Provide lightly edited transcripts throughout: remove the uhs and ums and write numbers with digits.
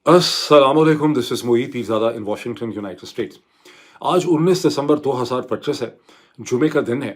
अस्सलामुअलैकुम, this is Moid Pirzada in Washington, United states. आज 19 दिसंबर 2025 है, जुमे का दिन है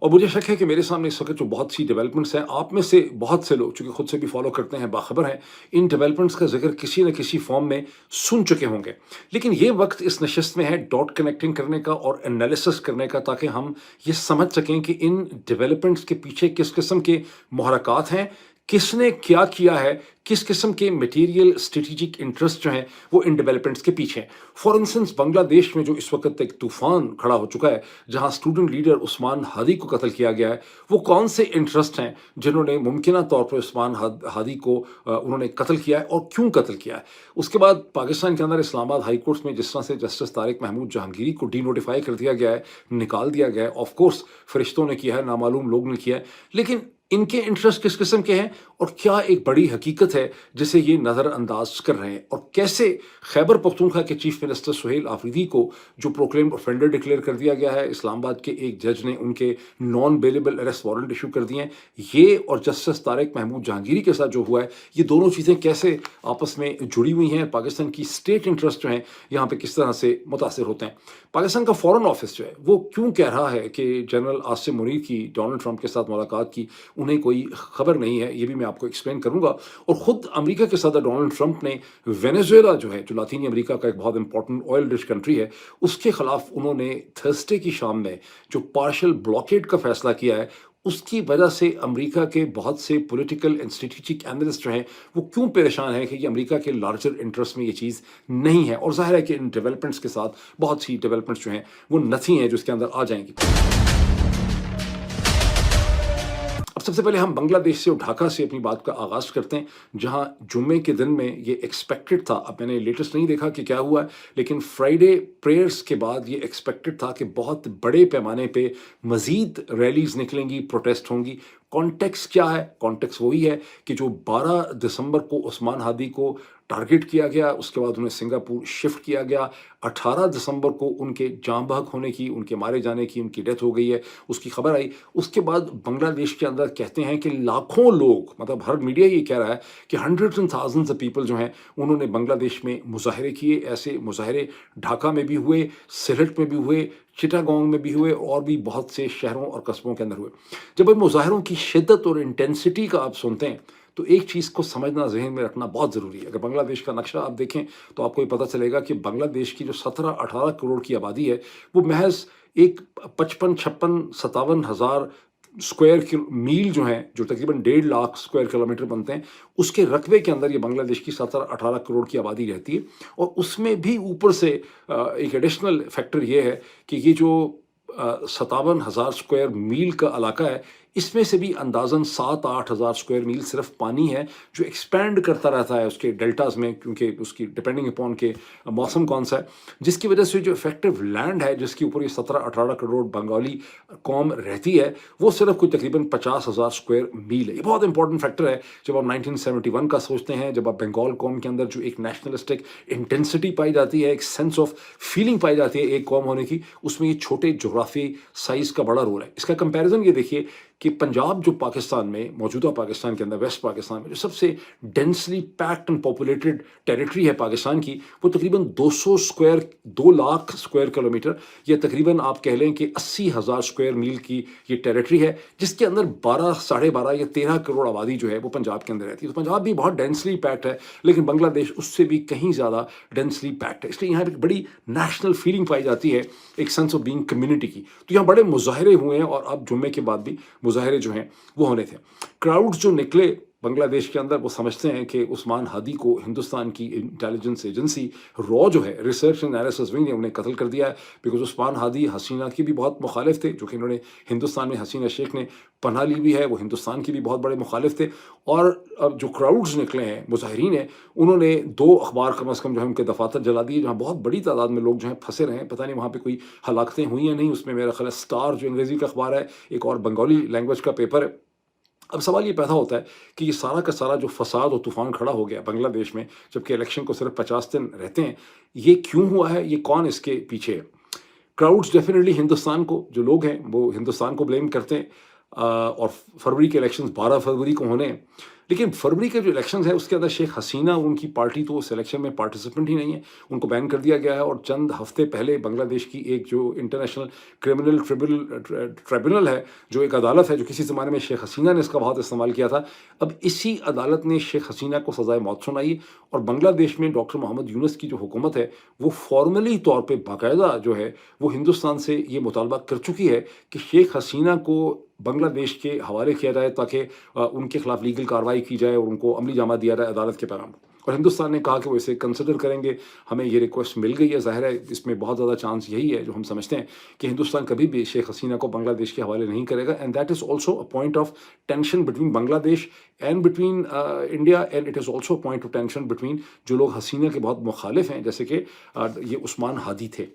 और मुझे शक है कि मेरे सामने इस वक़्त जो बहुत सी डेवलपमेंट्स हैं, आप में से बहुत से लोग चूँकि खुद से भी फ़ॉलो करते हैं, बाख़बर हैं, इन डेवलपमेंट्स का ज़िक्र किसी न किसी फ़ॉर्म में सुन चुके होंगे। लेकिन ये वक़्त इस नशिस्त में है डॉट कनेक्टिंग करने का और एनालिसिस करने का, ताकि हम ये समझ सकें कि इन डेवलपमेंट्स के पीछे किस किस्म के मुहर्रकात हैं, किसने क्या किया है, किस किस्म के मटेरियल स्ट्रेटेजिक इंटरेस्ट जो हैं वो इन डेवलपमेंट्स के पीछे हैं। फॉर इंस्टेंस बांग्लादेश में जो इस वक्त एक तूफान खड़ा हो चुका है, जहां स्टूडेंट लीडर उस्मान हादी को कत्ल किया गया है, वो कौन से इंटरेस्ट हैं जिन्होंने मुमकिन तौर पर उस्मान हादी को उन्होंने कत्ल किया है और क्यों कत्ल किया है। उसके बाद पाकिस्तान के अंदर इस्लामाबाद हाई कोर्ट में जिस तरह से जस्टिस तारिक महमूद जहांगीरी को डी नोटिफाई कर दिया गया है, निकाल दिया गया है, ऑफ कोर्स फरिश्तों ने किया है, नामालूम लोग ने किया है, लेकिन इनके इंटरेस्ट किस किस्म के हैं और क्या एक बड़ी हकीकत है जिसे ये नज़रअंदाज कर रहे हैं, और कैसे खैबर पख्तूनख्वा के चीफ मिनिस्टर सुहेल आफरीदी को जो प्रोक्लेम्ड ऑफेंडर डिक्लेयर कर दिया गया है, इस्लामाबाद के एक जज ने उनके non bailable arrest warrant issue कर दिए हैं, ये और जस्टिस तारिक महमूद जहांगीरी के साथ जो हुआ है, ये दोनों चीज़ें कैसे आपस में जुड़ी हुई हैं, पाकिस्तान की स्टेट इंटरेस्ट जो हैं यहाँ पे किस तरह से मुतासर होते हैं। पाकिस्तान का फॉरेन ऑफिस जो है वो क्यों कह रहा है कि जनरल आसिम मुनीर की डोनाल्ड ट्रंप के साथ मुलाकात की उन्हें कोई खबर नहीं है, ये भी मैं आपको एक्सप्लेन करूंगा। और ख़ुद अमेरिका के सदर डोनाल्ड ट्रंप ने वेनेजुएला जो है, जो लातीनी अमेरिका का एक बहुत इंपॉर्टेंट ऑयल रिच कंट्री है, उसके खिलाफ उन्होंने थर्सडे की शाम में जो पार्शियल ब्लॉकेड का फैसला किया है, उसकी वजह से अमेरिका के बहुत से पॉलिटिकल एंड स्ट्रेटेजिक एनालिस्ट जो हैं वो क्यों परेशान हैं कि ये अमेरिका के लार्जर इंटरेस्ट में ये चीज़ नहीं है। और जाहिर है कि इन डेवलपमेंट्स के साथ बहुत सी डेवलपमेंट्स जो हैं वो नथी हैं जो इसके अंदर आ जाएंगी। अब सबसे पहले हम बांग्लादेश से और ढाका से अपनी बात का आगाज़ करते हैं, जहां जुम्मे के दिन में ये एक्सपेक्टेड था। अब मैंने लेटेस्ट नहीं देखा कि क्या हुआ है, लेकिन फ्राइडे प्रेयर्स के बाद ये एक्सपेक्टेड था कि बहुत बड़े पैमाने पे मज़ीद रैलीज़ निकलेंगी, प्रोटेस्ट होंगी। कॉन्टेक्स्ट क्या है? कॉन्टेक्स्ट वही है कि जो 12 दिसंबर को उस्मान हादी को टारगेट किया गया, उसके बाद उन्हें सिंगापुर शिफ्ट किया गया। 18 दिसंबर को उनके जाँ बहक होने की, उनके मारे जाने की, उनकी डेथ हो गई है, उसकी खबर आई। उसके बाद बांग्लादेश के अंदर कहते हैं कि लाखों लोग, मतलब हर मीडिया ये कह रहा है कि hundreds and thousands of people जो हैं उन्होंने बांग्लादेश में मुजाहरे किए। ऐसे मुजाहरे ढाका में भी हुए, सिलहट में भी हुए, चिटागोंग में भी हुए और भी बहुत से शहरों और कस्बों के अंदर हुए। जब इन मुजाहरों की शिद्दत और इंटेंसिटी का आप सुनते हैं तो एक चीज़ को समझना, ज़हन में रखना बहुत ज़रूरी है। अगर बांग्लादेश का नक्शा आप देखें तो आपको ये पता चलेगा कि बांग्लादेश की जो 17-18 करोड़ की आबादी है, वो महज एक 55, 56, 57 हज़ार स्क्वायर मील जो हैं, जो तकरीबन 1.5 लाख स्क्वायर किलोमीटर बनते हैं, उसके रकबे के अंदर ये बांग्लादेश की 17-18 करोड़ की आबादी रहती है। और उसमें भी ऊपर से एक एडिशनल फैक्टर ये है कि ये जो 57 हज़ार स्क्वायर मील का इलाका है, इसमें से भी अंदाज़न 7-8 हज़ार स्क्वायर मील सिर्फ पानी है, जो एक्सपैंड करता रहता है उसके डेल्टास में, क्योंकि उसकी डिपेंडिंग अपॉन के मौसम कौन सा है, जिसकी वजह से जो इफेक्टिव लैंड है जिसके ऊपर ये 17-18 करोड़ बंगाली कौम रहती है, वो सिर्फ कोई तकरीबन 50 हज़ार स्क्वायर मील है। ये बहुत इंपॉर्टेंट फैक्टर है जब आप 1971 का सोचते हैं, जब आप बंगाल कौम के अंदर जो एक नेशनलिस्टिक इंटेंसिटी पाई जाती है, एक सेंस ऑफ फीलिंग पाई जाती है एक कौम होने की, उसमें ये छोटे जोग्राफी साइज़ का बड़ा रोल है। इसका कंपैरिजन ये देखिए कि पंजाब जो पाकिस्तान में, मौजूदा पाकिस्तान के अंदर, वेस्ट पाकिस्तान में जो सबसे densely packed and populated territory है पाकिस्तान की, वो तकरीबन 2 लाख स्क्वायर किलोमीटर या तकरीबन आप कह लें कि 80 हज़ार स्क्वायर मील की ये टेरिटरी है, जिसके अंदर 12, साढ़े 12 या 13 करोड़ आबादी जो है वो पंजाब के अंदर रहती है। तो पंजाब भी बहुत डेंसली पैक्ड है, लेकिन बांग्लादेश उससे भी कहीं ज़्यादा डेंसली पैक्ड है। इसलिए यहाँ पर बड़ी नेशनल फीलिंग पाई जाती है, एक सेंस ऑफ बीइंग कम्युनिटी की। तो यहाँ बड़े मुजाहरे हुए हैं और अब जुम्मे के बाद भी मुजाहरे जो हैं वो होने थे। क्राउड्स जो निकले बांग्लादेश के अंदर, वो समझते हैं कि उस्मान हादी को हिंदुस्तान की इंटेलिजेंस एजेंसी रॉ जो है, रिसर्च एंड एनालिसिस विंग ने उन्हें कत्ल कर दिया है। बिकॉज उस्मान हादी हसीना की भी बहुत मुखालिफ थे, जो कि इन्होंने हिंदुस्तान में हसीना शेख ने पनाह ली भी है, वो हिंदुस्तान की भी बहुत बड़े मुखालिफ थे। और अब जो क्राउड्स निकले हैं मुजाहिरीन हैं, उन्होंने 2 अखबार कम अज़ कम जो है उनके दफातर जला दिए, जहाँ बहुत बड़ी तादाद में लोग जो हैं फंसे रहे हैं। पता नहीं वहाँ पे कोई हलाकतें हुई या नहीं। उसमें मेरा ख्याल है स्टार जो अंग्रेज़ी का अखबार है, एक और बंगाली लैंग्वेज का पेपर है। अब सवाल ये पैदा होता है कि ये सारा का सारा जो फसाद और तूफान खड़ा हो गया बांग्लादेश में, जबकि इलेक्शन को सिर्फ 50 दिन रहते हैं, ये क्यों हुआ है? ये कौन इसके पीछे है? क्राउड्स डेफिनेटली हिंदुस्तान को, जो लोग हैं वो हिंदुस्तान को ब्लेम करते हैं। और फरवरी के इलेक्शंस 12 फरवरी को होने हैं। लेकिन फरवरी के जो इलेक्शंस हैं उसके अंदर शेख हसीना और उनकी पार्टी तो उस इलेक्शन में पार्टिसिपेंट ही नहीं है, उनको बैन कर दिया गया है। और चंद हफ्ते पहले बांग्लादेश की एक जो इंटरनेशनल क्रिमिनल ट्रिब्यूनल है, जो एक अदालत है, जो किसी ज़माने में शेख हसीना ने इसका बहुत इस्तेमाल किया था, अब इसी अदालत ने शेख हसीना को सज़ाए मौत सुनाई। और बांग्लादेश में डॉक्टर मोहम्मद यूनुस की जो हुकूमत है वो फॉर्मली तौर पे बाकायदा जो है वो हिंदुस्तान से ये मुतालबा कर चुकी है कि शेख हसीना को बांग्लादेश के हवाले किया जाए ताकि उनके खिलाफ लीगल कार्रवाई की जाए और उनको अमली जामा दिया जाए अदालत के पैगाम। और हिंदुस्तान ने कहा कि वो इसे कंसिडर करेंगे, हमें ये रिक्वेस्ट मिल गई है। ज़ाहिर है इसमें बहुत ज़्यादा चांस यही है जो हम समझते हैं कि हिंदुस्तान कभी भी शेख हसीना को बांग्लादेश के हवाले नहीं करेगा। And that is also a point of tension between Bangladesh and between India, and it is also point of tension between जो लोग हसीना के बहुत मुखालिफ हैं, जैसे कि ये उस्मान हादी थे।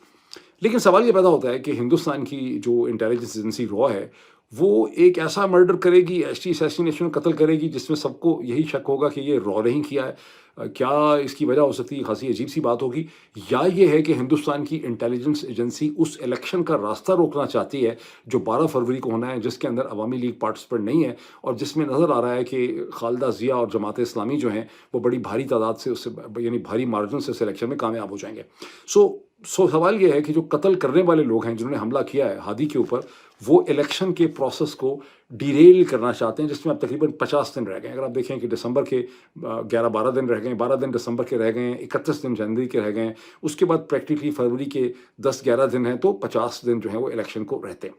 लेकिन सवाल ये पैदा होता है कि हिंदुस्तान की जो इंटेलिजेंस एजेंसी रॉ है वो एक ऐसा मर्डर करेगी, ऐसी असैसिनेशन कत्ल करेगी जिसमें सबको यही शक होगा कि ये रॉ नहीं किया है। क्या इसकी वजह हो सकती है? खासी अजीब सी बात होगी। या ये है कि हिंदुस्तान की इंटेलिजेंस एजेंसी उस इलेक्शन का रास्ता रोकना चाहती है जो 12 फरवरी को होना है, जिसके अंदर अवामी लीग पार्टिसिपेंट नहीं है और जिसमें नज़र आ रहा है कि खालिदा ज़िया और जमात इस्लामी जो हैं वो बड़ी भारी तादाद से उससे यानी भारी मार्जिन से उस इलेक्शन में कामयाब हो जाएंगे। सो सवाल ये है कि जो कत्ल करने वाले लोग हैं जिन्होंने हमला किया है हादी के ऊपर, वो इलेक्शन के प्रोसेस को डिरेल करना चाहते हैं, जिसमें अब तकरीबन 50 दिन रह गए हैं। अगर आप देखें कि दिसंबर के 11-12 दिन रह गए हैं, 12 दिन दिसंबर के रह गए हैं, 31 दिन जनवरी के रह गए हैं, उसके बाद प्रैक्टिकली फरवरी के 10-11 दिन हैं, तो 50 दिन जो है वो इलेक्शन को रहते हैं।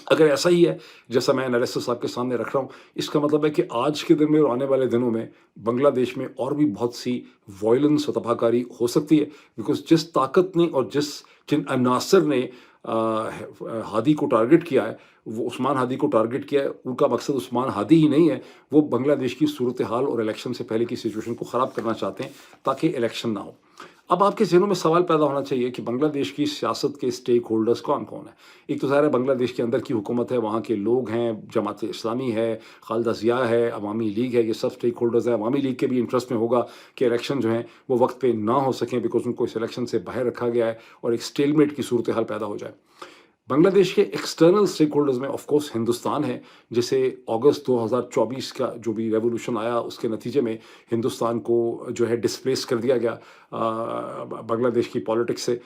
अगर ऐसा ही है जैसा मैं एनालिसिस आपके सामने रख रहा हूँ, इसका मतलब है कि आज के दिन में और आने वाले दिनों में बांग्लादेश में और भी बहुत सी वॉयलेंस और तबाहकारी हो सकती है, बिकॉज जिस ताकत ने और जिन अनासर ने हादी को टारगेट किया है, वो उस्मान हादी को टारगेट किया है, उनका मकसद उस्मान हादी ही नहीं है, वो बांग्लादेश की सूरत हाल और इलेक्शन से पहले की सिचुएशन को ख़राब करना चाहते हैं ताकि इलेक्शन ना हो। अब आपके ज़हनों में सवाल पैदा होना चाहिए कि बांग्लादेश की सियासत के स्टेक होल्डर्स कौन कौन है। एक तो ज़ाहिर है बांग्लादेश के अंदर की हुकूमत है, वहाँ के लोग हैं, जमात इस्लामी है, खालिदा ज़िया है, अवामी लीग है, ये सब स्टेक होल्डर्स हैं। अवामी लीग के भी इंटरेस्ट में होगा कि इलेक्शन जो है वो वक्त पे ना हो सकें, बिकॉज उनको इस इलेक्शन से बाहर रखा गया है और एक स्टेलमेट की सूरत हाल पैदा हो जाए। बांग्लादेश के एक्सटर्नल स्टेक होल्डर्स में ऑफ कोर्स हिंदुस्तान है, जिसे अगस्त 2024 का जो भी रेवोल्यूशन आया उसके नतीजे में हिंदुस्तान को जो है डिस्प्लेस कर दिया गया बांग्लादेश की पॉलिटिक्स से।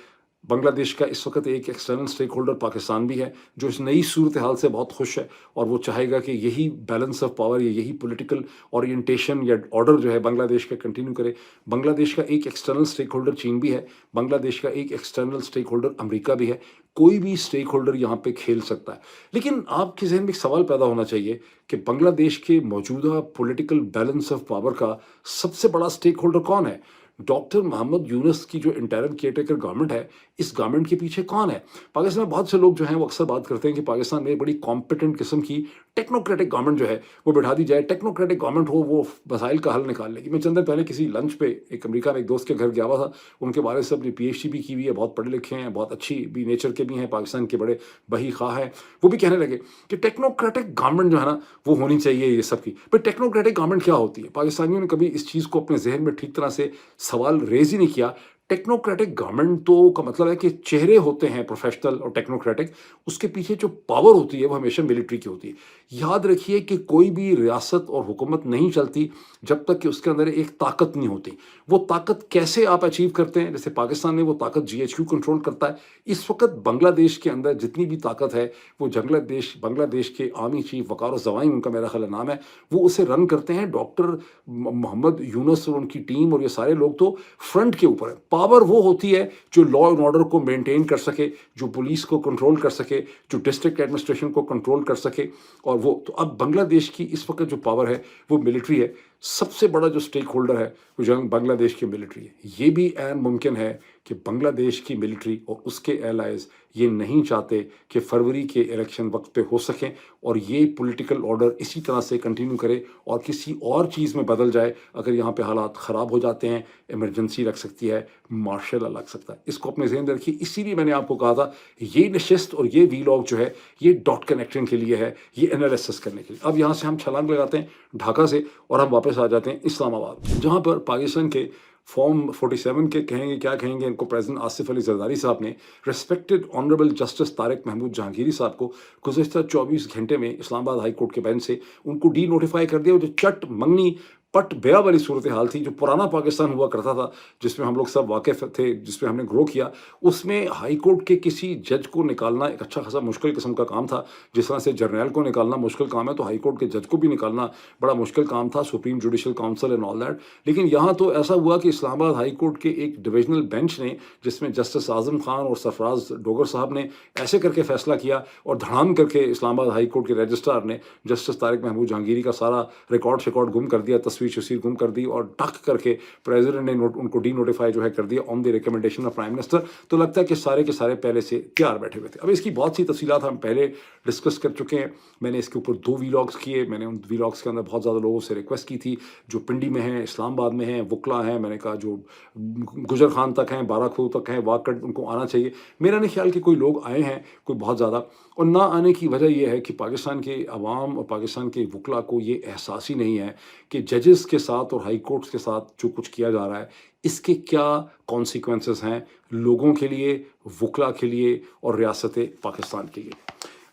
बांग्लादेश का इस वक्त एक एक्सटर्नल स्टेक होल्डर पाकिस्तान भी है, जो इस नई सूरत हाल से बहुत खुश है और वो चाहेगा कि यही बैलेंस ऑफ पावर या यही पॉलिटिकल ओरिएंटेशन या ऑर्डर जो है बांग्लादेश का कंटिन्यू करे। बांग्लादेश का एक एक्सटर्नल स्टेक होल्डर चीन भी है, बांग्लादेश का एक एक्सटर्नल स्टेक होल्डर अमेरिका भी है। कोई भी स्टेक होल्डर यहाँ पे खेल सकता है। लेकिन आपके जहन में एक सवाल पैदा होना चाहिए कि बांग्लादेश के मौजूदा पॉलिटिकल बैलेंस ऑफ पावर का सबसे बड़ा स्टेक होल्डर कौन है? डॉक्टर मोहम्मद यूनुस की जो इंटरिम केयरटेकर गवर्नमेंट है, इस गवर्नमेंट के पीछे कौन है? पाकिस्तान में बहुत से लोग जो हैं वो अक्सर बात करते हैं कि पाकिस्तान में बड़ी कॉम्पिटेंट किस्म की टेक्नोक्रेटिक गवर्नमेंट जो है वो बैठा दी जाए, टेक्नोक्रेटिक गवर्नमेंट हो, वो मसाइल का हल निकाल लेगी। मैं चंद दिन पहले किसी लंच पे एक अमेरिका में एक दोस्त के घर गया हुआ था, उनके बारे से अपनी PhD भी की हुई है, बहुत पढ़े लिखे हैं, बहुत अच्छी भी नेचर के भी हैं, पाकिस्तान के बड़े बही खां हैं। वो भी कहने लगे कि टेक्नोक्रेटिक गवर्नमेंट जो है ना वो होनी चाहिए ये सब की। पर टेक्नोक्रेटिक गवर्नमेंट क्या होती है? पाकिस्तानियों ने कभी इस चीज़ को अपने जहन में ठीक तरह से सवाल रेज ही नहीं किया। टेक्नोक्रेटिक गवर्नमेंट तो का मतलब है कि चेहरे होते हैं प्रोफेशनल और टेक्नोक्रेटिक, उसके पीछे जो पावर होती है वो हमेशा मिलिट्री की होती है। याद रखिए कि कोई भी रियासत और हुकूमत नहीं चलती जब तक कि उसके अंदर एक ताकत नहीं होती। वो ताकत कैसे आप अचीव करते हैं? जैसे पाकिस्तान में वो ताकत GHQ कंट्रोल करता है। इस वक्त बांग्लादेश के अंदर जितनी भी ताकत है वो बांग्लादेश के आर्मी चीफ वकार ज़वाइन, उनका मेरा ख्याल नाम है, वो उसे रन करते हैं। डॉक्टर मोहम्मद यूनुस और उनकी टीम और ये सारे लोग तो फ्रंट के ऊपर है। पावर वो होती है जो लॉ एंड ऑर्डर को मेंटेन कर सके, जो पुलिस को कंट्रोल कर सके, जो डिस्ट्रिक्ट एडमिनिस्ट्रेशन को कंट्रोल कर सके। और वो तो अब बांग्लादेश की इस वक्त जो पावर है वो मिलिट्री है। सबसे बड़ा जो स्टेक होल्डर है वो जो बांग्लादेश की मिलिट्री है। ये भी ऐन मुमकिन है कि बांग्लादेश की मिलिट्री और उसके एलाइज ये नहीं चाहते कि फरवरी के इलेक्शन वक्त पे हो सकें और ये पॉलिटिकल ऑर्डर इसी तरह से कंटिन्यू करे और किसी और चीज़ में बदल जाए। अगर यहाँ पे हालात ख़राब हो जाते हैं, इमरजेंसी लग सकती है, मार्शल लॉ लग सकता है। इसको अपने ज़हन में रखिए। इसीलिए मैंने आपको कहा था ये नशिस्त और ये वीलॉग जो है ये डॉट कनेक्शन के लिए है, ये एनालिसिस करने के लिए। अब यहाँ से हम छलांग लगाते हैं ढाका से और हम वापस आ जाते हैं इस्लामाबाद, जहाँ पर पाकिस्तान के फॉर्म 47 के कहेंगे क्या कहेंगे, इनको प्रेसिडेंट आसिफ अली जरदारी साहब ने respected honourable justice Tariq Mahmood Jahangiri साहब को गुज़श्ता 24 घंटे में इस्लामाबाद हाई कोर्ट के बेंच से उनको डी नोटिफाई कर दिया। जो चट मंगनी पट बया वाली सूरत हाल थी, जो पुराना पाकिस्तान हुआ करता था, जिसमें हम लोग सब वाकिफ़ थे, जिसमें हमने ग्रो किया, उसमें हाई कोर्ट के किसी जज को निकालना एक अच्छा खासा मुश्किल किस्म का काम था। जिस तरह से जर्नैल को निकालना मुश्किल काम है, तो हाई कोर्ट के जज को भी निकालना बड़ा मुश्किल काम था, supreme judicial council and all that. लेकिन यहाँ तो ऐसा हुआ कि इस्लामाबाद हाई कोर्ट के एक डिविजनल बेंच ने, जिसमें जस्टिस आज़म खान और सरफराज डोगर साहब ने, ऐसे करके फैसला किया और धड़ाम करके इस्लामाबाद हाई कोर्ट के रजिस्ट्रार ने जस्टिस तारिक महमूद जहांगीरी का सारा रिकॉर्ड गुम कर दिया, तस्वीर गुम कर दी, और टक करके प्रेसिडेंट ने उनको डी नोटिफाई जो है कर दिया on the recommendation of prime minister. तो लगता है कि सारे के सारे पहले से तैयार बैठे हुए थे। अब इसकी बहुत सी तफसीलात हम पहले डिस्कस कर चुके हैं। मैंने इसके ऊपर 2 वीलॉग्स किए। मैंने उन वीलॉग्स के अंदर बहुत ज़्यादा लोगों से रिक्वेस्ट की थी, जो पिंडी में हैं, इस्लामाबाद में हैं, वकला हैं, मैंने कहा जो गुजर खान तक हैं, बाराखू तक हैं, वाकट, उनको आना चाहिए। मेरा नहीं ख्याल कि कोई लोग आए हैं, कोई बहुत ज़्यादा, और ना आने की वजह यह है कि पाकिस्तान के अवाम और पाकिस्तान के वकला को ये एहसास ही नहीं है कि जजेस के साथ और हाई कोर्ट्स के साथ जो कुछ किया जा रहा है, इसके क्या कॉन्सिक्वेंसेस हैं लोगों के लिए, वकला के लिए और रियासत पाकिस्तान के लिए।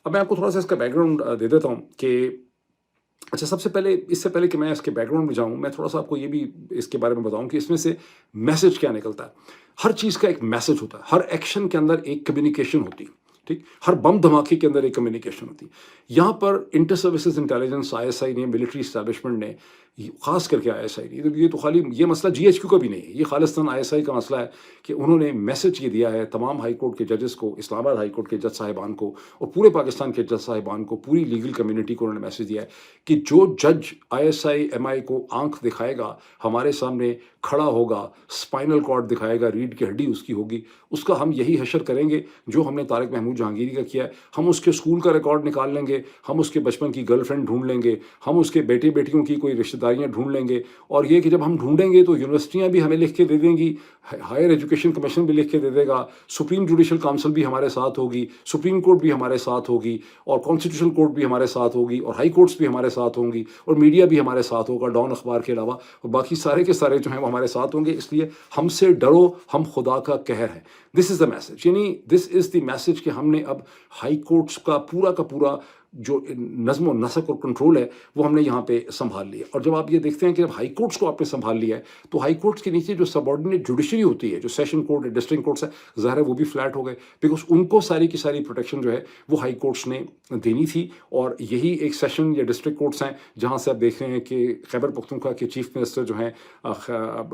अब मैं आपको थोड़ा सा इसका बैकग्राउंड दे देता हूँ कि अच्छा, सबसे पहले, इससे पहले कि मैं इसके बैकग्राउंड में जाऊँ, मैं थोड़ा सा आपको ये भी इसके बारे में बताऊँ कि इसमें से मैसेज क्या निकलता है। हर चीज़ का एक मैसेज होता है, हर एक्शन के अंदर एक कम्युनिकेशन होती है, ठीक, हर बम धमाके के अंदर एक कम्युनिकेशन होती है। यहाँ पर इंटर सर्विसेज इंटेलिजेंस, ISI ने, मिलिट्री इस्टेब्लिशमेंट ने, ख़ास करके ISI ने, ये तो खाली ये मसला GHQ का भी नहीं है, ये खालिस्तान ISI का मसला है कि उन्होंने मैसेज ये दिया है तमाम हाई कोर्ट के जजेस को, इस्लामाबाद हाई कोर्ट के जज साहिबान को और पूरे पाकिस्तान के जज साहिबान को, पूरी लीगल कम्युनिटी को उन्होंने मैसेज दिया है कि जो जज ISI MI को आंख दिखाएगा, हमारे सामने खड़ा होगा, स्पाइनल कॉर्ड दिखाएगा, रीढ़ की हड्डी उसकी होगी, उसका हम यही हशर करेंगे जो हमने तारिक महमूद जहांगीरी का किया है। हम उसके स्कूल का रिकॉर्ड निकाल लेंगे, हम उसके बचपन की गर्लफ्रेंड ढूंढ लेंगे, हम उसके बेटे बेटियों की कोई रिश्तेदारियां ढूंढ लेंगे, और ये कि जब हम ढूंढेंगे तो यूनिवर्सिटियां भी हमें लिख के दे देंगी, हायर एजुकेशन कमीशन भी लिख के दे देगा, सुप्रीम जुडिशल काउंसिल भी हमारे साथ होगी, सुप्रीम कोर्ट भी हमारे साथ होगी, और कॉन्स्टिट्यूशनल कोर्ट भी हमारे साथ होगी, और हाई कोर्ट्स भी हमारे साथ होंगी, और मीडिया भी हमारे साथ होगा, डॉन अखबार के अलावा, और बाकी सारे के सारे जो हैं वो हमारे साथ होंगे। इसलिए हमसे डरो, हम खुदा का कहर है। दिस इज़ द मैसेज, यानी दिस इज़ द मैसेज कि हमने अब हाई कोर्ट्स का पूरा जो नज़्म और नसक और कंट्रोल है वो हमने यहाँ पे संभाल लिया। और जब आप ये देखते हैं कि जब हाई कोर्ट्स को आपने संभाल लिया है, तो हाई कोर्ट्स के नीचे जो सबऑर्डिनेट जुडिशरी होती है, जो सेशन कोर्ट है, डिस्ट्रिक्ट कोर्ट्स है, ज़ाहिर है वो भी फ्लैट हो गए, बिकॉज उनको सारी की सारी प्रोटेक्शन जो है वो हाई कोर्ट्स ने देनी थी। और यही एक सेशन या डिस्ट्रिक्ट कोर्ट्स हैं जहाँ से आप देख रहे हैं कि खैबर पख्तूनख्वा के चीफ मिनिस्टर जो हैं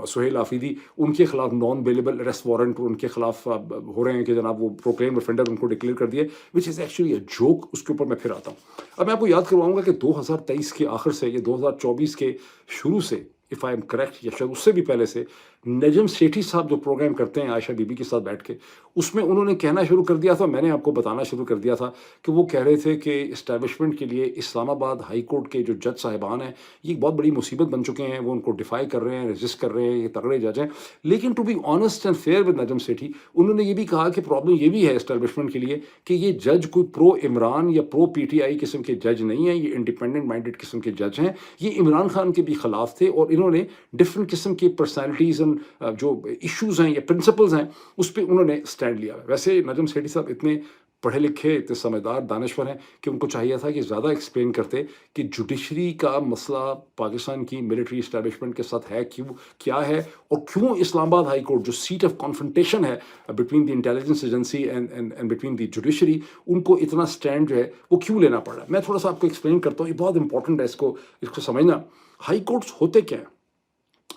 सुहेल आफरीदी, उनके खिलाफ नॉन बेलेबल अरेस्ट वारंट उनके खिलाफ हो रहे हैं कि जनाब वो प्रोक्लेम ऑफेंडर उनको डिक्लेयर कर दिए, which is actually a joke. उसके ऊपर मैं फिर आता हूँ। अब मैं आपको याद करवाऊंगा कि 2023 के आखिर से, ये 2024 के शुरू से, इफ़ आई एम करेक्ट, या शायद उससे भी पहले से, नजम सेठी साहब जो प्रोग्राम करते हैं आयशा बीबी के साथ बैठ के, उसमें उन्होंने कहना शुरू कर दिया था, मैंने आपको बताना शुरू कर दिया था कि वो कह रहे थे कि इस्टेब्लिशमेंट के लिए इस्लामाबाद हाई कोर्ट के जो जज साहिबान हैं ये एक बहुत बड़ी मुसीबत बन चुके हैं, वो उनको डिफाई कर रहे हैं, रेजिस्ट कर रहे हैं, ये तगड़े जज हैं। लेकिन to be honest and fair with Najam Sethi, उन्होंने ये भी कहा कि प्रॉब्लम ये भी है इस्टेब्लिशमेंट के लिए कि ये जज कोई प्रो इमरान या प्रो PTI किस्म के जज नहीं हैं, ये इंडिपेंडेंट माइंडेड किस्म के जज हैं, ये इमरान खान के भी खिलाफ थे, और इन्होंने डिफरेंट किस्म की पर्सनैलिटीज़ एंड जो इश्यूज़ हैं या प्रिंसिपल्स हैं उस पर उन्होंने स्टैंड लिया। वैसे नजम सेठी साहब इतने पढ़े लिखे, इतने समझदार, दानश्वर हैं कि उनको चाहिए था कि ज़्यादा एक्सप्लेन करते कि जुडिशरी का मसला पाकिस्तान की मिलिट्री इस्टेब्लिशमेंट के साथ है क्यों, क्या है, और क्यों इस्लामाबाद हाई कोर्ट जो सीट ऑफ कॉन्फ्रंटेशन है between the intelligence agency and between the judiciary, उनको इतना स्टैंड जो है वो क्यों लेना पड़ रहा है। मैं थोड़ा सा आपको एक्सप्लेन करता हूँ, ये बहुत इंपॉर्टेंट है इसको समझना। हाई कोर्ट्स होते क्या हैं,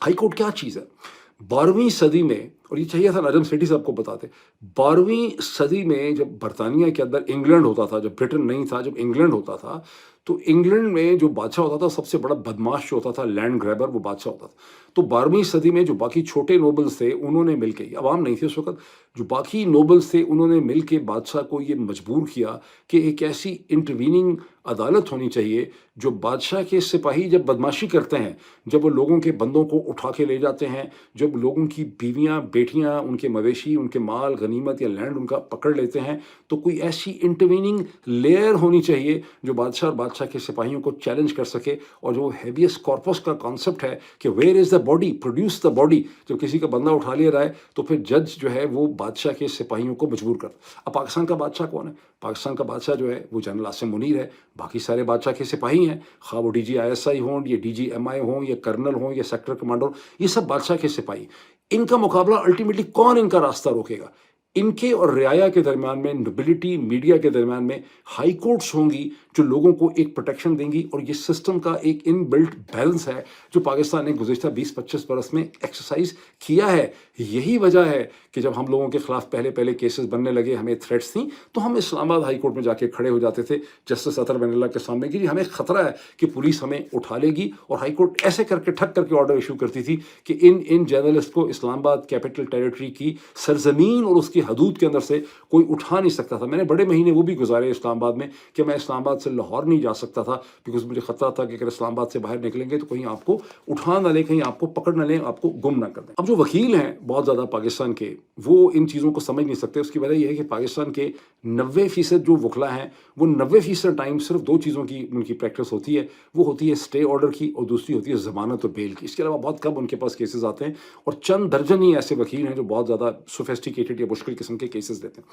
हाई कोर्ट क्या चीज़ है। 12वीं सदी में, और ये चाहिए था नजम सेठी साहब को बताते, 12वीं सदी में जब बरतानिया के अंदर इंग्लैंड होता था, जब ब्रिटेन नहीं था, जब इंग्लैंड होता था, तो इंग्लैंड में जो बादशाह होता था, सबसे बड़ा बदमाश जो होता था, लैंड ग्रैबर, वो बादशाह होता था। तो 12वीं सदी में जो बाकी छोटे नोबल्स थे उन्होंने मिलकर, अवाम नहीं थे उस वक्त, जो बाकी नोबल्स थे उन्होंने मिलकर बादशाह को ये मजबूर किया कि एक ऐसी इंटरवीनिंग अदालत होनी चाहिए जो बादशाह के सिपाही जब बदमाशी करते हैं, जब वो लोगों के बंदों को उठा के ले जाते हैं, जब लोगों की बीवियां بیٹیاں, ان کے مویشی, ان کے مال, غنیمت یا لینڈ ان کا پکڑ لیتے ہیں, تو کوئی ایسی انٹرویننگ لیئر ہونی چاہیے جو بادشاہ اور بادشاہ کے سپاہیوں کو چیلنج کر سکے. اور جو ہیبیس کارپس کا کانسیپٹ ہے کہ where is the body, produce the body, جب کسی کا بندہ اٹھا لیا جائے تو پھر جج جو ہے وہ بادشاہ کے سپاہیوں کو مجبور کرتا. اب پاکستان کا بادشاہ کون ہے؟ پاکستان کا بادشاہ جو ہے وہ جنرل عاصم منیر ہے. باقی سارے بادشاہ کے سپاہی ہیں, خواہ وہ DG ISI ہوں, یا DG MI ہوں, یا کرنل ہوں, یا سیکٹر کمانڈر, یہ سب بادشاہ کے سپاہی. ان کا مقابلہ الٹیمیٹلی کون ان کا راستہ روکے گا؟ ان کے اور رعایا کے درمیان میں, نوبلٹی میڈیا کے درمیان میں ہائی کورٹس ہوں گی جو لوگوں کو ایک پروٹیکشن دیں گی. اور یہ سسٹم کا ایک ان بلٹ بیلنس ہے جو پاکستان نے گزشتہ 20-25 برس میں ایکسرسائز کیا ہے. یہی وجہ ہے کہ جب ہم لوگوں کے خلاف پہلے کیسز بننے لگے, ہمیں تھریٹس تھیں, تو ہم اسلام آباد ہائی کورٹ میں جا کے کھڑے ہو جاتے تھے جسٹس اطہر بین اللہ کے سامنے کہ جی ہمیں خطرہ ہے کہ پولیس ہمیں اٹھا لے گی. اور ہائی کورٹ ایسے کر کے ٹھک کر کے آرڈر ایشو کرتی تھی کہ ان جرنلسٹ کو اسلام آباد کیپٹل ٹیریٹری کی سرزمین اور اس کی حدود کے اندر سے کوئی اٹھا نہیں سکتا تھا. میں نے بڑے مہینے وہ بھی گزارے اسلام آباد میں کہ میں اسلام آباد سے لاہور نہیں جا سکتا تھا, بیکاز مجھے خطرہ تھا کہ اگر اسلام آباد سے باہر نکلیں گے تو کہیں آپ کو اٹھا نہ لیں, کہیں آپ کو پکڑ نہ لیں, آپ کو گم نہ کر دیں. اب جو وکیل ہیں بہت زیادہ پاکستان کے, وہ ان چیزوں کو سمجھ نہیں سکتے. اس کی وجہ یہ ہے کہ پاکستان کے 90% جو وکلا ہیں وہ 90% ٹائم صرف 2 چیزوں کی ان کی پریکٹس ہوتی ہے. وہ ہوتی ہے اسٹے آرڈر کی, اور دوسری ہوتی ہے ضمانت اور بیل کی. اس کے علاوہ بہت کم ان کے پاس کیسز آتے ہیں, اور چند درجن ہی ایسے وکیل ہیں جو بہت زیادہ سوفیسٹیکیٹڈ یا مشکل قسم کے کیسز دیتے ہیں.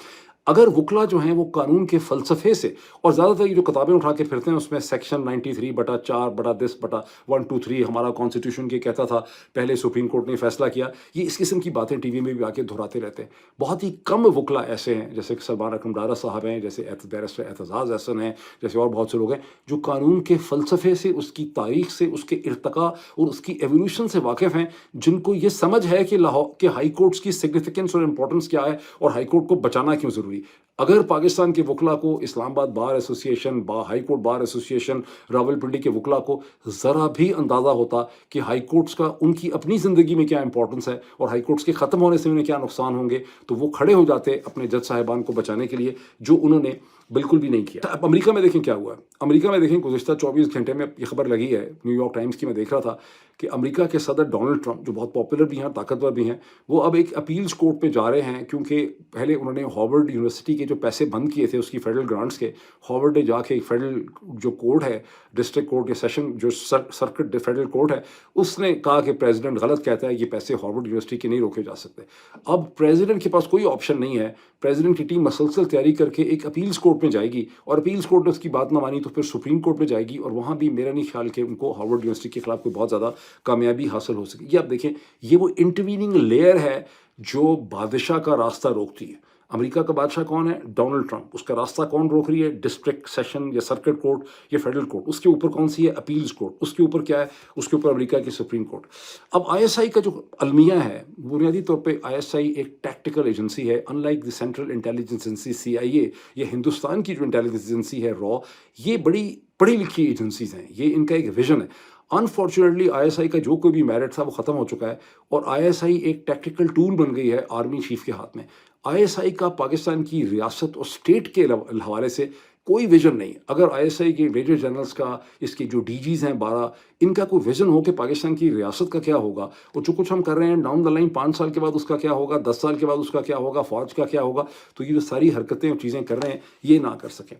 اگر وکلا جو ہیں وہ قانون کے فلسفے سے, اور زیادہ تر یہ جو کتابیں اٹھا کے پھرتے ہیں اس میں سیکشن 93/4/123 ہمارا کانسٹیٹیوشن یہ کہتا تھا, پہلے سپریم کورٹ نے فیصلہ کیا, یہ اس قسم کی باتیں ٹی وی میں بھی آ کے دہراتے رہتے ہیں. بہت ہی کم وکلا ایسے ہیں, جیسے سلمان اکرم ڈارا صاحب ہیں, جیسے بیرسٹر اعتزاز احسن ہیں, جیسے اور بہت سے لوگ ہیں جو قانون کے فلسفے سے, اس کی تاریخ سے, اس کے ارتقاء اور اس کی ایولیوشن سے واقف ہیں, جن کو یہ سمجھ ہے کہ لاہور کے ہائی کورٹس کی سگنیفیکنس اور امپورٹنس کیا ہے, اور ہائی کورٹ کو بچانا کیوں ضروری. اگر پاکستان کے وکلا کو اسلام آباد bar association, high court bar association, Rawalpindi کے وکلا کو ذرا بھی اندازہ ہوتا کہ ہائی کورٹس کا ان کی اپنی زندگی میں کیا امپورٹنس ہے اور ہائی کورٹس کے ختم ہونے سے انہیں کیا نقصان ہوں گے, تو وہ کھڑے ہو جاتے اپنے جج صاحبان کو بچانے کے لیے, جو انہوں نے بالکل بھی نہیں کیا. اب امریکہ میں دیکھیں کیا ہوا ہے. امریکہ میں دیکھیں گزشتہ 24 گھنٹے میں یہ خبر لگی ہے, نیو یارک ٹائمز کی میں دیکھ رہا تھا, کہ امریکہ کے صدر ڈونلڈ ٹرمپ, جو بہت پاپولر بھی ہیں, طاقتور بھی ہیں, وہ اب ایک اپیلز کورٹ پہ جا رہے ہیں, کیونکہ پہلے انہوں نے ہارورڈ یونیورسٹی کے جو پیسے بند کیے تھے اس کی فیڈرل گرانٹس کے, ہارورڈ نے جا کے ایک فیڈرل جو کورٹ ہے, ڈسٹرکٹ کورٹ یا سیشن جو سرکٹ فیڈرل کورٹ ہے, اس نے کہا کہ پریزیڈنٹ غلط کہتا ہے, یہ پیسے ہارورڈ یونیورسٹی کے نہیں روکے جا سکتے. اب پریزیڈنٹ کے پاس کوئی آپشن نہیں ہے, پریزیڈنٹ کی ٹیم مسلسل تیاری کر کے ایک اپیلز کورٹ میں جائے گی, اور اپیلز کورٹ نے اس کی بات نہ مانی تو پھر سپریم کورٹ میں جائے گی, اور وہاں بھی میرا نہیں خیال کہ ان کو ہارورڈ یونیورسٹی کے خلاف کوئی بہت زیادہ کامیابی حاصل ہو سکے. یہ آپ دیکھیں, یہ وہ انٹرویننگ لیئر ہے جو بادشاہ کا راستہ روکتی ہے. امریکہ کا بادشاہ کون ہے؟ Donald Trump. اس کا راستہ کون روک رہی ہے؟ ڈسٹرکٹ, سیشن یا سرکٹ کورٹ یا فیڈرل کورٹ. اس کے اوپر کون سی ہے؟ Appeals court. اس کے اوپر کیا ہے؟ اس کے اوپر امریکہ کی سپریم کورٹ. اب ISI کا جو المیہ ہے, بنیادی طور پہ ISI ایک ٹیکٹیکل ایجنسی ہے, in like the central intelligence agency CIA یا ہندوستان کی جو انٹیلیجنس ایجنسی ہے را, یہ بڑی پڑھی لکھی ایجنسیز ہیں, یہ ان کا ایک ویژن ہے. انفارچونیٹلی ISI کا جو کوئی بھی میرٹ تھا وہ ختم ہو چکا ہے, اور ISI ایک ٹیکٹیکل ٹول بن گئی ہے آرمی چیف کے ہاتھ میں. ISI کا پاکستان کی ریاست اور اسٹیٹ کے حوالے سے کوئی ویژن نہیں. اگر ISI کے میجر جنرلز کا, اس کے جو DGs ہیں 12, ان کا کوئی ویژن ہو کہ پاکستان کی ریاست کا کیا ہوگا, اور جو کچھ ہم کر رہے ہیں ڈاؤن دا لائن 5 سال کے بعد اس کا کیا ہوگا, 10 سال کے بعد اس کا کیا ہوگا, فوج کا کیا ہوگا, تو یہ جو ساری حرکتیں اور چیزیں کر رہے ہیں یہ نہ کر سکیں.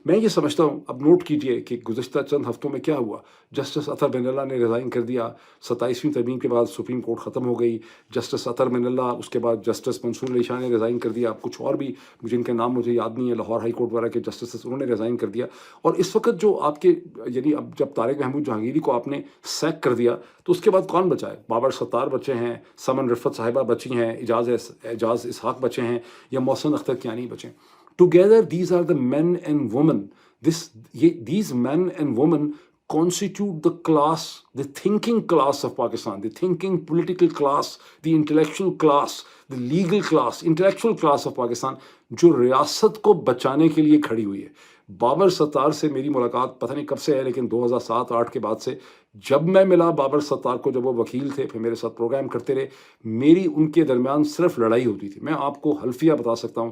میں یہ سمجھتا ہوں, اب نوٹ کیجئے کہ گزشتہ چند ہفتوں میں کیا ہوا. جسٹس اطہر بین اللہ نے ریزائن کر دیا, 27ویں ترمیم کے بعد سپریم کورٹ ختم ہو گئی. جسٹس اطہر بین اللہ, اس کے بعد جسٹس منصور علی شاہ نے ریزائن کر دیا, کچھ اور بھی جن کے نام مجھے یاد نہیں ہے, لاہور ہائی کورٹ وغیرہ کے جسٹسز, انہوں نے ریزائن کر دیا. اور اس وقت جو آپ کے, یعنی اب جب طارق محمود جہانگیری کو آپ نے سیک کر دیا, تو اس کے بعد کون بچا ہے؟ بابر ستار بچے ہیں, سمن رفت صاحبہ بچی ہیں, اعجاز اسحاق بچے ہیں, یا محسن اختر کیانی بچے ہیں. Together, these are the men and women. These men and women constitute the class, the thinking class of Pakistan, the thinking political class, the intellectual class, the legal class, intellectual class of Pakistan, جو ریاست کو بچانے کے لیے کھڑی ہوئی ہے. بابر ستار سے میری ملاقات پتہ نہیں کب سے ہے, لیکن 2007-8 کے بعد سے جب میں ملا بابر ستار کو، جب وہ وکیل تھے، پھر میرے ساتھ پروگرام کرتے رہے، میری ان کے درمیان صرف لڑائی ہوتی تھی. میں آپ کو حلفیہ بتا سکتا ہوں،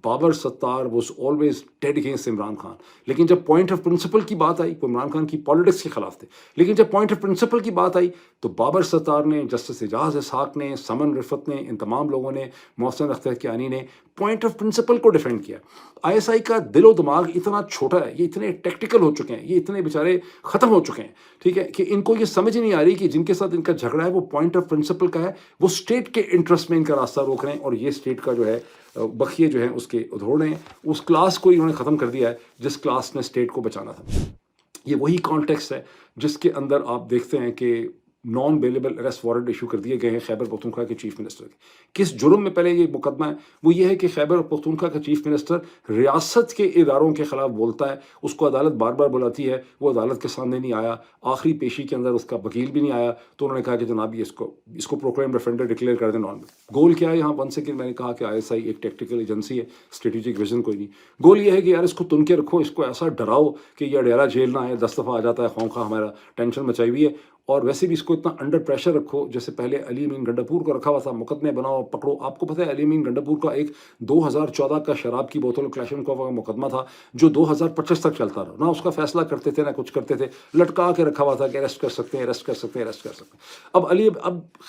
Babar Sattar was always dead against Imran Khan. لیکن جب پوائنٹ آف پرنسپل کی بات آئی، وہ عمران خان کی پالیٹکس کے خلاف تھے، لیکن جب پوائنٹ آف پرنسپل کی بات آئی تو بابر ستار نے، جسٹس اعجاز اسحاق نے، سمن رفت نے، ان تمام لوگوں نے، محسن اختر کیانی نے پوائنٹ آف پرنسپل کو ڈیفینڈ کیا. آئی ایس آئی کا دل و دماغ اتنا چھوٹا ہے، یہ اتنے ٹیکٹیکل ہو چکے ہیں، یہ اتنے بیچارے ختم ہو چکے ہیں، ٹھیک ہے، کہ ان کو یہ سمجھ نہیں آ رہی کہ جن کے ساتھ ان کا جھگڑا ہے وہ پوائنٹ آف پرنسپل کا ہے، وہ اسٹیٹ کے انٹرسٹ میں ان کا راستہ روک رہے ہیں، اور یہ اسٹیٹ کا جو ہے بخیے جو ہیں اس کے ادھوڑ رہے ہیں. اس کلاس کو انہوں نے ختم کر دیا ہے جس کلاس نے اسٹیٹ کو بچانا تھا. یہ وہی کانٹیکسٹ ہے جس کے اندر آپ دیکھتے ہیں کہ naan bailable arrest warrant issue کر دیے گئے ہیں خیبر پختونخوا کے چیف منسٹر کے. کس جرم میں پہلے یہ مقدمہ ہے؟ وہ یہ ہے کہ خیبر پختونخوا کا چیف منسٹر ریاست کے اداروں کے خلاف بولتا ہے، اس کو عدالت بار بار بلاتی ہے، وہ عدالت کے سامنے نہیں آیا، آخری پیشی کے اندر اس کا وکیل بھی نہیں آیا، تو انہوں نے کہا کہ جناب یہ اس کو پروکلیم ریفرنڈر ڈکلیئر کر دیں. نان گول کیا ہے یہاں؟ ون سیکنڈ، میں نے کہا کہ آئی ایس آئی ایک ٹیکٹیکل ایجنسی ہے، اسٹریٹجک ویژن کوئی نہیں. گول یہ ہے کہ یار اس کو تن کے رکھو، اس کو ایسا ڈراؤ کہ یہ ڈیرا جیل نہ آئے، 10 دفعہ آ جاتا ہے، خواہ ہمارا ٹینشن مچائی ہوئی ہے. اور ویسے بھی اس کو اتنا انڈر پریشر رکھو، جیسے پہلے علی امین گنڈاپور کو رکھا ہوا تھا، مقدمے بناؤ پکڑو. آپ کو پتہ ہے علی امین گنڈاپور کا ایک 2014 کا شراب کی بوتل کلیشنکوف کا مقدمہ تھا جو 2025 تک چلتا رہا. نہ اس کا فیصلہ کرتے تھے، نہ کچھ کرتے تھے، لٹکا کے رکھا ہوا تھا کہ اریسٹ کر سکتے ہیں، اریسٹ کر سکتے ہیں، اریسٹ کر سکتے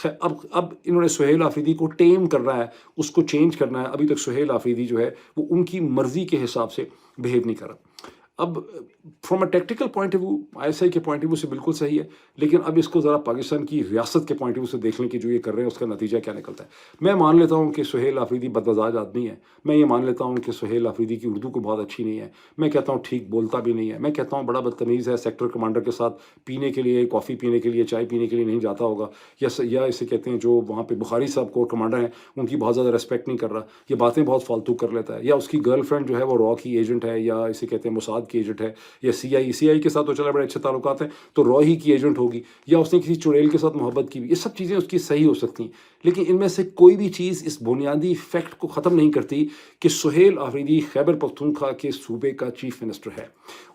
ہیں. اب انہوں نے سہیل آفریدی کو ٹیم کرنا ہے، اس کو چینج کرنا ہے. ابھی تک سہیل آفریدی جو ہے وہ ان کی مرضی کے حساب سے بہیو نہیں کر رہا. اب from a tactical point of view I S I کے پوائنٹ آف ویو سے بالکل صحیح ہے، لیکن اب اس کو ذرا پاکستان کی ریاست کے پوائنٹ آف ویو سے دیکھ لیں کہ جو یہ کر رہے ہیں اس کا نتیجہ کیا نکلتا ہے. میں مان لیتا ہوں کہ سہیل آفریدی بدمزاج آدمی ہے، میں یہ مان لیتا ہوں کہ سہیل آفریدی کی اردو کو بہت اچھی نہیں ہے، میں کہتا ہوں ٹھیک بولتا بھی نہیں ہے، میں کہتا ہوں بڑا بدتمیز ہے، سیکٹر کمانڈر کے ساتھ پینے کے لیے، کافی پینے کے لیے، چائے پینے کے لیے نہیں جاتا ہوگا، یا اسے کہتے ہیں جو وہاں پہ بخاری صاحب کور کمانڈر ہیں ان کی بہت زیادہ ریسپیکٹ نہیں کر رہا، یہ باتیں بہت فالتو کر لیتا ہے. یا اس کی گرل فرینڈ جو ہے وہ را کی ایجنٹ ہے، یا اسے کہتے ہیں موساد کی ایجنٹ ہے، یا سی آئی کے ساتھ تو چلا بڑے اچھے تعلقات ہیں تو را ہی کی ایجنٹ ہوگی، یا اس نے کسی چڑیل کے ساتھ محبت کی. یہ سب چیزیں اس کی صحیح ہو سکتی ہیں، لیکن ان میں سے کوئی بھی چیز اس بنیادی فیکٹ کو ختم نہیں کرتی کہ سہیل آفریدی خیبر پختونخوا کے صوبے کا چیف منسٹر ہے.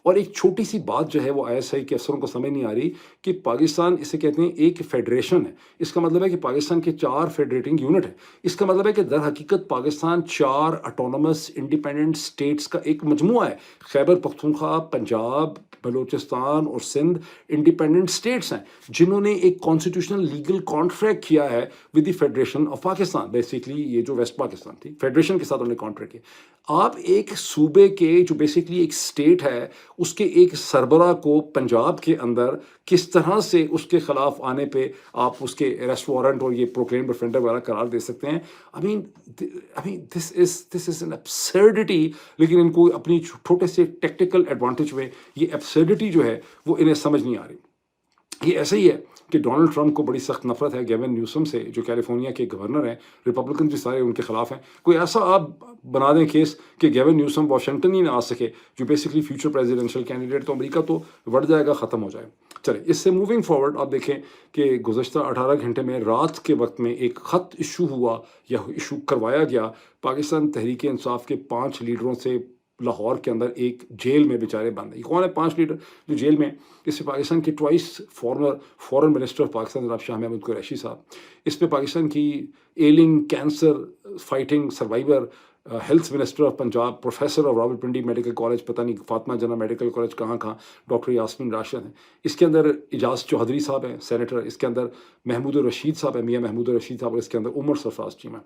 اور ایک چھوٹی سی بات جو ہے وہ آئی ایس آئی کے افسروں کو سمجھ نہیں آ رہی کہ پاکستان اسے کہتے ہیں ایک فیڈریشن ہے. اس کا مطلب ہے کہ پاکستان کے 4 فیڈریٹنگ یونٹ ہیں. اس کا مطلب ہے کہ در حقیقت پاکستان 4 اٹونومس انڈیپینڈنٹ اسٹیٹس کا ایک مجموعہ ہے. خیبر پختونخوا، پنجاب، بلوچستان اور سندھ انڈیپینڈنٹ اسٹیٹس ہیں جنہوں نے ایک کانسٹیٹیوشنل لیگل کانٹریکٹ کیا ہے with the federation of Pakistan. Basically یہ جو ویسٹ پاکستان تھی فیڈریشن کے ساتھ انہوں نے کانٹریکٹ کیا. آپ ایک صوبے کے جو بیسکلی ایک اسٹیٹ ہے اس کے ایک سربراہ کو پنجاب کے اندر کس طرح سے اس کے خلاف آنے پہ آپ اس کے اریسٹ وارنٹ اور یہ پروکلیم ریفرنڈر وغیرہ قرار دے سکتے ہیں؟ آئی مین دس از این ایبسرڈٹی. لیکن ان کو اپنی چھوٹے سے ٹیکٹیکل ایڈوانٹیج میں یہ ایبسرڈٹی جو ہے وہ انہیں سمجھ نہیں آ رہی. یہ ایسا ہی ہے کہ ڈونلڈ ٹرمپ کو بڑی سخت نفرت ہے گیون نیوسم سے جو کیلیفورنیا کے گورنر ہیں، ریپبلکن بھی سارے ان کے خلاف ہیں. کوئی ایسا آپ بنا دیں کیس کہ گیون نیوسم واشنگٹن ہی نہ آ سکے جو بیسکلی فیوچر پریزیڈنشیل کینڈیڈیٹ، تو امریکہ تو بڑھ جائے گا، ختم ہو جائے. چلے اس سے موونگ فارورڈ آپ دیکھیں کہ گزشتہ 18 گھنٹے میں رات کے وقت میں ایک خط ایشو ہوا یا ایشو کروایا گیا پاکستان تحریک انصاف کے 5 لیڈروں سے لاہور کے اندر ایک جیل میں بیچارے بند ہیں. کون ہے 5 لیڈر جو جیل میں؟ اس پہ پاکستان کے twice foreign minister of Pakistan جناب شاہ محمود قریشی صاحب، اس پہ پاکستان کی ailing cancer fighting survivor health minister of Punjab, professor of Rawalpindi medical college, پتہ نہیں فاطمہ جناح میڈیکل کالج کہاں ڈاکٹر یاسمین راشد ہیں. اس کے اندر اعجاز چودھری صاحب ہیں سینیٹر، اس کے اندر محمود الرشید صاحب ہیں، میاں محمود الرشید صاحب، اور اس کے اندر عمر سرفراز چیمہ.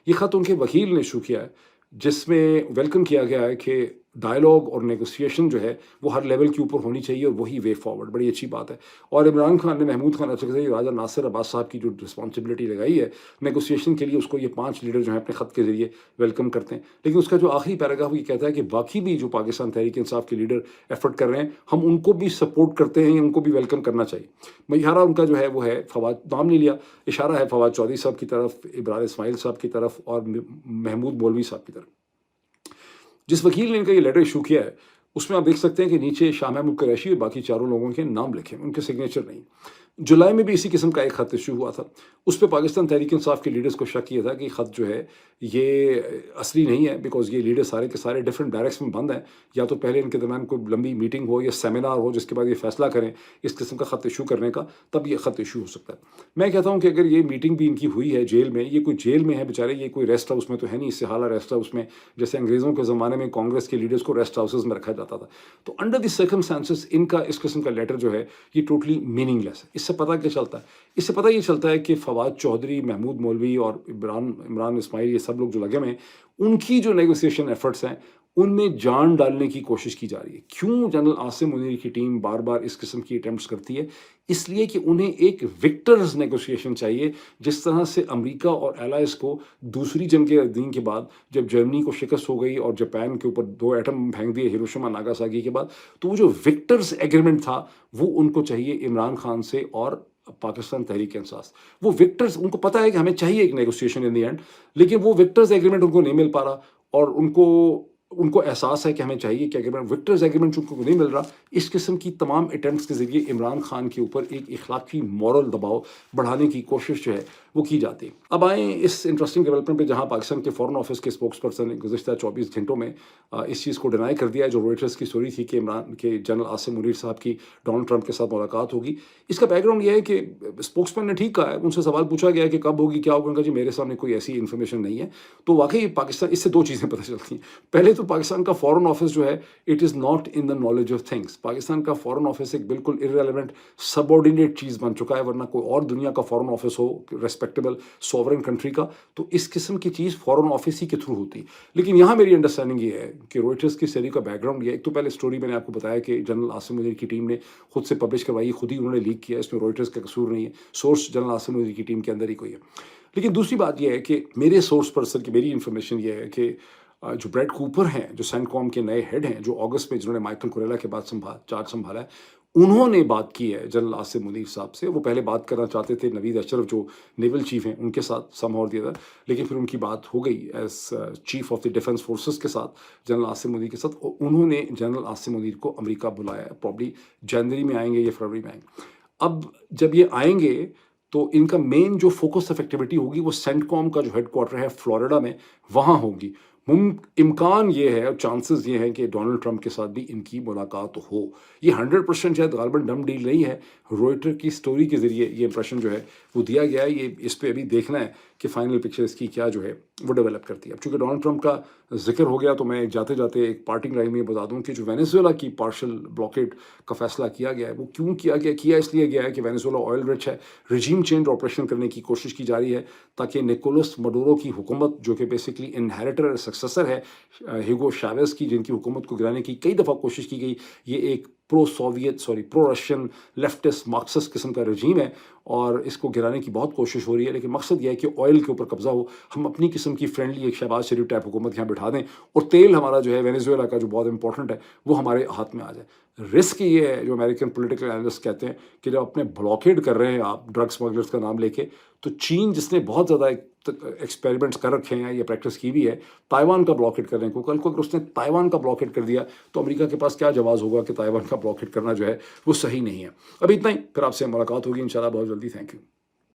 یہ خط ان کے وکیل نے ایشو کیا ہے جس میں ویلکم کیا گیا ہے کہ ڈائلاگ اور نیگوسیشن جو ہے وہ ہر لیول کے اوپر ہونی چاہیے اور وہی وے فارورڈ. بڑی اچھی بات ہے. اور عمران خان نے محمود خان راجہ ناصر عباس صاحب کی جو رسپانسبلٹی لگائی ہے نیگوسیشن کے لیے، اس کو یہ 5 لیڈر جو ہیں اپنے خط کے ذریعے ویلکم کرتے ہیں. لیکن اس کا جو آخری پیراگراف یہ کہتا ہے کہ باقی بھی جو پاکستان تحریک انصاف کے لیڈر ایفرٹ کر رہے ہیں ہم ان کو بھی سپورٹ کرتے ہیں، ان کو بھی ویلکم کرنا چاہیے. اشارہ ان کا جو ہے وہ ہے فواد، نام نہیں لیا، اشارہ ہے فواد چودھری صاحب کی طرف، ابرار اسماعیل صاحب کی طرف اور محمود مولوی صاحب کی طرف. جس وکیل نے ان کا یہ لیٹر ایشو کیا ہے اس میں آپ دیکھ سکتے ہیں کہ نیچے شاہ محمود قریشی اور باقی 4 لوگوں کے نام لکھے ہیں، ان کے سگنیچر نہیں. जुलाई में भी इसी किस्म का एक ख़त इशू हुआ था। उस पे पाकिस्तान तहरीक इंसाफ के लीडर्स को शक ये था कि ख़त जो है ये असली नहीं है, बिकॉज़ ये लीडर सारे के सारे डिफरेंट बैरक्स में बंद हैं। या तो पहले इनके दरमियान कोई लंबी मीटिंग हो या सेमिनार हो जिसके बाद ये फैसला करें इस किस्म का ख़त इशू करने का, तब ये ख़त इशू हो सकता है। मैं कहता हूँ कि अगर ये मीटिंग भी इनकी हुई है जेल में, ये कोई जेल में है बेचारे, ये कोई रेस्ट हाउस में तो है नहीं, इससे हाला रेस्ट हाउस में जैसे अंग्रेज़ों के ज़माने में कांग्रेस के लीडर्स को रेस्ट हाउसेज़ में रखा जाता था। तो अंडर द सर्कमस्टेंसेस इनका इस किस्म का लेटर जो है ये टोटली मीनिंगलेस है। इससे पता क्या चलता है? इससे पता ये चलता है कि फवाद चौधरी, महमूद मौलवी और इमरान इस्माइल, ये सब लोग जो लगे हुए हैं, उनकी जो नेगोशिएशन एफर्ट्स हैं उनमें जान डालने की कोशिश की जा रही है। क्यों जनरल आसिम मुनीर की टीम बार बार इस किस्म की अटेम्प्ट्स करती है? इसलिए कि उन्हें एक विक्टर्स नेगोशिएशन चाहिए, जिस तरह से अमेरिका और एलाइज को दूसरी जंग के दिन के बाद जब जर्मनी को शिकस्त हो गई और जापान के ऊपर 2 एटम बम फेंक दिए हिरोशिमा नागासाकी के बाद, तो वो जो विक्टर्स एग्रीमेंट था वो उनको चाहिए इमरान खान से और पाकिस्तान तहरीक इंसाफ। वो विक्टर्स, उनको पता है कि हमें चाहिए एक नेगोशिएशन इन द एंड, लेकिन वो विक्टर्स एग्रीमेंट उनको नहीं मिल पा रहा और उनको उनको एहसास है कि हमें चाहिए कि एग्रीमेंट, विक्टर्स एग्रीमेंट उनको नहीं मिल रहा। इस किस्म की तमाम अटेम्प्ट्स के ज़रिए इमरान खान के ऊपर एक इखलाकी मॉरल दबाव बढ़ाने की कोशिश जो है वो की जाती है। अब आएँ इस इंटरेस्टिंग डेवलपमेंट पे, जहाँ पाकिस्तान के फॉरेन ऑफिस के स्पोक्स पर्सन ने गुज़िश्ता 24 घंटों में इस चीज़ को डिनाई कर दिया है, जो रॉयटर्स की स्टोरी थी कि इमरान के जनरल आसिम मुनीर साहब की डोनाल्ड ट्रंप के साथ मुलाकात होगी। इसका बैकग्राउंड ये है कि स्पोक्समैन ने ठीक कहा है, उनसे सवाल पूछा गया कि कब होगी, क्या होगा? उन्होंने कहा जी मेरे सामने कोई ऐसी इन्फॉर्मेशन नहीं है। तो वाक़ई पाकिस्तान, इससे 2 चीज़ें पता चलती हैं। पहले तो पाकिस्तान का फॉरेन ऑफिस जो है, it is not in the knowledge of things. Pakistan का फॉरेन ऑफिस एक बिल्कुल इर्रेलेवेंट सबऑर्डिनेट चीज़ बन चुका है, वरना कोई और दुनिया का फॉरेन ऑफिस हो रिस्पेक्टेबल सॉवरेन कंट्री का, तो इस किस्म की चीज़ फॉरेन ऑफिस ही के थ्रू होती। लेकिन यहाँ मेरी अंडरस्टैंडिंग ये है कि रॉयटर्स की स्टोरी का बैकग्राउंड ये है। एक तो पहले स्टोरी मैंने आपको बताया कि जनरल आसिम मुनीर की टीम ने खुद से पब्लिश करवाई, खुद ही उन्होंने लीक किया, इसमें रॉयटर्स का कसूर नहीं है, सोर्स जनरल आसिम मुनीर की टीम के अंदर ही कोई है। लेकिन दूसरी बात यह है कि मेरे सोर्स पर्सन की मेरी इन्फॉर्मेशन ये है कि जो ब्रैड कूपर हैं, जो सेंटकॉम के नए हेड हैं, जो अगस्त में जिन्होंने माइकल कुरेला के बाद चार्ज संभाला है, उन्होंने बात की है जनरल आसिम मुनीर साहब से। वो पहले बात करना चाहते थे नवीद अशरफ जो नेवल चीफ हैं उनके साथ समहाउ दिया था, लेकिन फिर उनकी बात हो गई as chief of the defence forces के साथ, जनरल आसिम मुनीर के साथ, और उन्होंने जनरल आसिम मुनीर को अमेरिका बुलाया है। प्रॉब्ली जनवरी में आएंगे या फरवरी में आएंगे। अब जब ये आएंगे तो इनका मेन जो फोकस ऑफ एक्टिविटी होगी वो सेंटकॉम का जो हेडक्वार्टर है फ्लोरिडा में, वहाँ होगी। इम्कान ये है और चांसेस ये हैं कि डोनाल्ड ट्रंप के साथ भी इनकी मुलाकात हो। ये 100% शायद गालबन डम डील नहीं है, रॉयटर की स्टोरी के ज़रिए ये इंप्रेशन जो है वो दिया गया है। ये इस पे अभी देखना है कि फाइनल पिक्चर इसकी क्या जो है वो डेवलप करती है। अब चूँकि डोनाल्ड ट्रंप का जिक्र हो गया तो मैं जाते जाते एक पार्टिंग लाइन में बता दूं कि जो वेनेजुएला की पार्शियल ब्लॉकेड का फैसला किया गया है वो क्यों किया इसलिए गया है कि वेनेजुएला ऑयल रिच है, रिजीम चेंज ऑपरेशन करने की कोशिश की जा रही है ताकि निकोलस मडूरो की हुकूमत, जो कि बेसिकली इनहेरिटर और सक्सेसर है ह्यूगो चावेज़ की, जिनकी हुकूमत को गिराने की कई दफ़ा कोशिश की गई, ये एक प्रो रशियन लेफ्टिस्ट मार्क्सिस्ट किस्म का रजीम है और इसको गिराने की बहुत कोशिश हो रही है। लेकिन मकसद यह है कि ऑयल के ऊपर कब्जा हो, हम अपनी किस्म की फ्रेंडली एक शहबाज शरीफ टाइप हुकूमत यहाँ बिठा दें और तेल हमारा जो है वेनेजुएला का जो बहुत इंपॉर्टेंट है वो हमारे हाथ में आ जाए। रिस्क ये है, जो अमेरिकन पॉलिटिकल एनालिस्ट कहते हैं, कि जब अपने ब्लॉकेड कर रहे हैं आप ड्रग स्मगलर्स का नाम लेके, तो चीन जिसने बहुत ज़्यादा एक्सपेरिमेंट्स कर रखे हैं या प्रैक्टिस की भी है, ताइवान का ब्लॉकेट कर रहे हैं, क्योंकि कल को अगर उसने ताइवान का ब्लॉकेट कर दिया तो अमेरिका के पास क्या जवाब होगा कि ताइवान का ब्लॉकेट करना जो है वो सही नहीं है। अभी इतना ही, फिर आपसे मुलाकात होगी इंशाल्लाह बहुत जल्दी। Thank you.